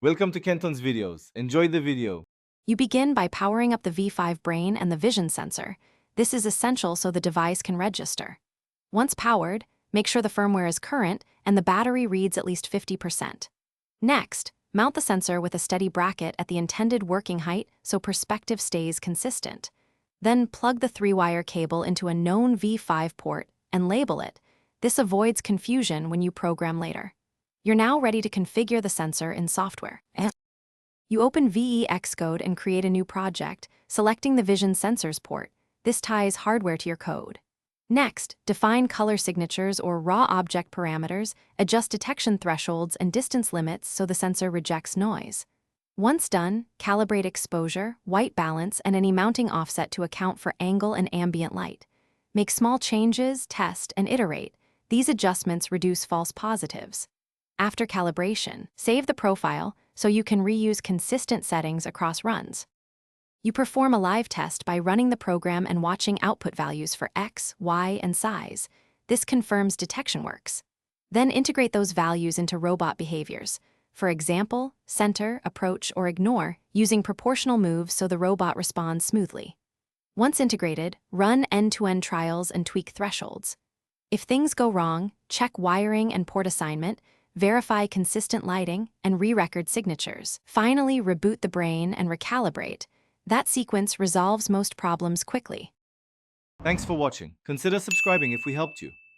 Welcome to Kenton's videos. Enjoy the video. You begin by powering up the V5 brain and the vision sensor. This is essential so the device can register. Once powered, make sure the firmware is current and the battery reads at least 50%. Next, mount the sensor with a steady bracket at the intended working height so perspective stays consistent. Then plug the 3-wire cable into a known V5 port and label it. This avoids confusion when you program later. You're now ready to configure the sensor in software. You open VEX code and create a new project, selecting the Vision Sensors port. This ties hardware to your code. Next, define color signatures or raw object parameters, adjust detection thresholds and distance limits so the sensor rejects noise. Once done, calibrate exposure, white balance, and any mounting offset to account for angle and ambient light. Make small changes, test, and iterate. These adjustments reduce false positives. After calibration, save the profile so you can reuse consistent settings across runs. You perform a live test by running the program and watching output values for X, Y, and size. This confirms detection works. Then integrate those values into robot behaviors. For example, center, approach, or ignore, using proportional moves so the robot responds smoothly. Once integrated, run end-to-end trials and tweak thresholds. If things go wrong, check wiring and port assignment, verify consistent lighting, and re-record signatures. Finally, reboot the brain and recalibrate. That sequence resolves most problems quickly. Thanks for watching. Consider subscribing if we helped you.